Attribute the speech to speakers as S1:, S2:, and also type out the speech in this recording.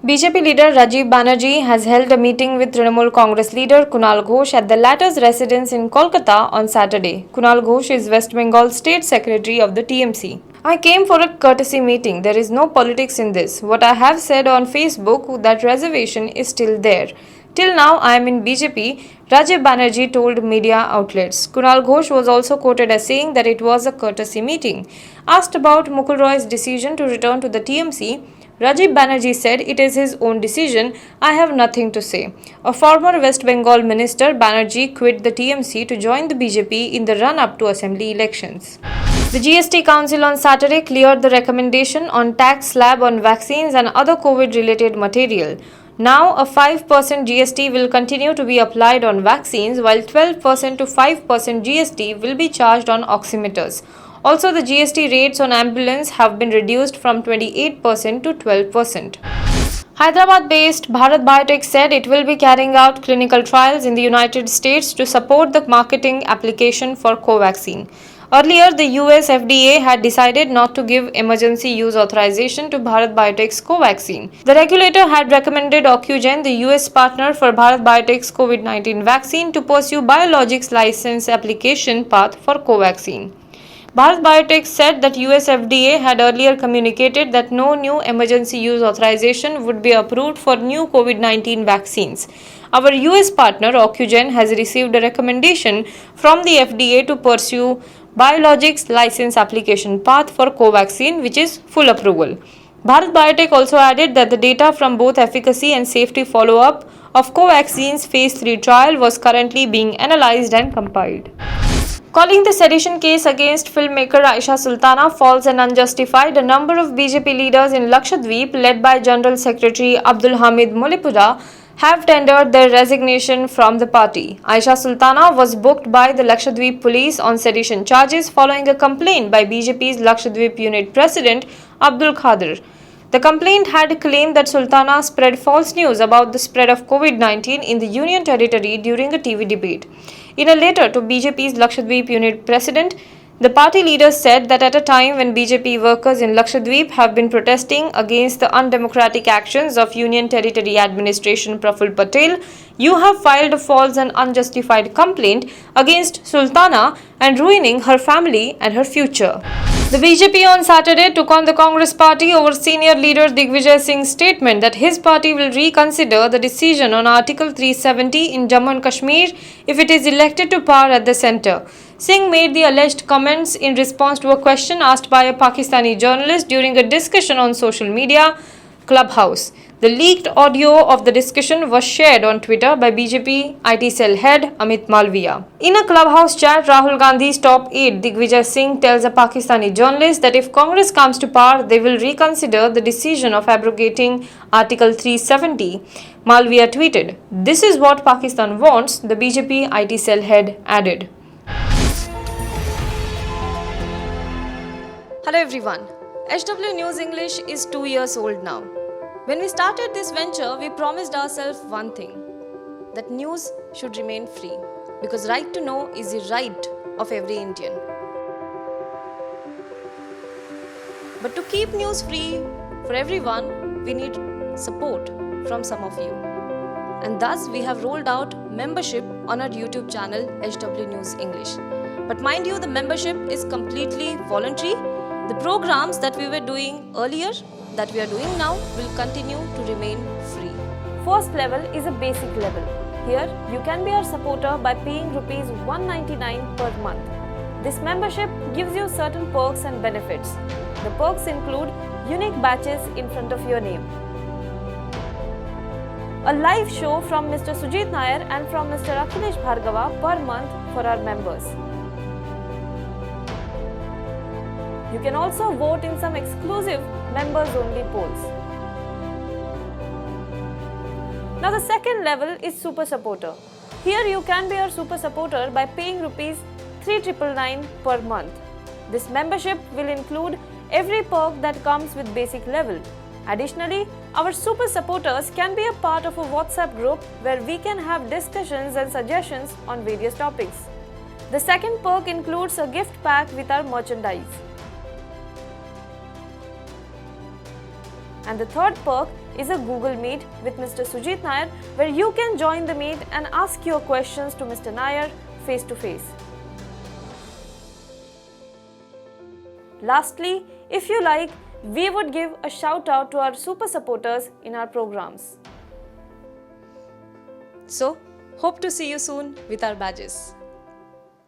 S1: BJP leader Rajiv Banerjee has held a meeting with Trinamool Congress leader Kunal Ghosh at the latter's residence in Kolkata on Saturday. Kunal Ghosh is West Bengal State Secretary of the TMC. I came for a courtesy meeting. There is no politics in this. What I have said on Facebook, that reservation is still there. Till now, I am in BJP, Rajiv Banerjee told media outlets. Kunal Ghosh was also quoted as saying that it was a courtesy meeting. Asked about Mukul Roy's decision to return to the TMC, Rajiv Banerjee said it is his own decision, I have nothing to say. A former West Bengal minister, Banerjee quit the TMC to join the BJP in the run-up to assembly elections. The GST Council on Saturday cleared the recommendation on tax slab on vaccines and other COVID-related material. Now, a 5% GST will continue to be applied on vaccines, while 12% to 5% GST will be charged on oximeters. Also, the GST rates on ambulance have been reduced from 28% to 12%. Hyderabad-based Bharat Biotech said it will be carrying out clinical trials in the United States to support the marketing application for Covaxin. Earlier, the US FDA had decided not to give emergency use authorization to Bharat Biotech's Covaxin. The regulator had recommended Ocugen, the US partner for Bharat Biotech's COVID-19 vaccine, to pursue biologics license application path for Covaxin. Bharat Biotech said that US FDA had earlier communicated that no new emergency use authorization would be approved for new COVID-19 vaccines. Our US partner Ocugen has received a recommendation from the FDA to pursue biologics license application path for Covaxin, which is full approval. Bharat Biotech also added that the data from both efficacy and safety follow-up of Covaxin's phase 3 trial was currently being analyzed and compiled. Calling the sedition case against filmmaker Aisha Sultana false and unjustified, a number of BJP leaders in Lakshadweep, led by General Secretary Abdul Hamid Mulipura, have tendered their resignation from the party. Aisha Sultana was booked by the Lakshadweep police on sedition charges following a complaint by BJP's Lakshadweep unit president Abdul Khadir. The complaint had claimed that Sultana spread false news about the spread of COVID-19 in the Union Territory during a TV debate. In a letter to BJP's Lakshadweep unit president, the party leaders said that at a time when BJP workers in Lakshadweep have been protesting against the undemocratic actions of Union Territory Administration Praful Patel, you have filed a false and unjustified complaint against Sultana and ruining her family and her future. The BJP on Saturday took on the Congress party over senior leader Digvijay Singh's statement that his party will reconsider the decision on Article 370 in Jammu and Kashmir if it is elected to power at the centre. Singh made the alleged comments in response to a question asked by a Pakistani journalist during a discussion on social media Clubhouse. The leaked audio of the discussion was shared on Twitter by BJP IT cell head Amit Malviya. In a Clubhouse chat, Rahul Gandhi's top aide Digvijay Singh tells a Pakistani journalist that if Congress comes to power, they will reconsider the decision of abrogating Article 370. Malviya tweeted, "This is what Pakistan wants," the BJP IT cell head added. Hello everyone. HW News English is 2 years old now. When we started this venture, we promised ourselves one thing, that news should remain free, because right to know is the right of every Indian. But to keep news free for everyone, we need support from some of you. And thus we have rolled out membership on our YouTube channel HW News English. But mind you, the membership is completely voluntary. The programs that we were doing earlier, that we are doing now, will continue to remain free. First level is a basic level. Here, you can be our supporter by paying Rs 199 per month. This membership gives you certain perks and benefits. The perks include unique badges in front of your name, a live show from Mr. Sujit Nair and from Mr. Akhilesh Bhargava per month for our members. You can also vote in some exclusive members-only polls. Now the second level is Super Supporter. Here you can be our Super Supporter by paying Rs 3,999 per month. This membership will include every perk that comes with basic level. Additionally, our Super Supporters can be a part of a WhatsApp group where we can have discussions and suggestions on various topics. The second perk includes a gift pack with our merchandise. And the third perk is a Google Meet with Mr. Sujit Nair, where you can join the meet and ask your questions to Mr. Nair face to face. Lastly, if you like, we would give a shout out to our super supporters in our programs. So, hope to see you soon with our badges.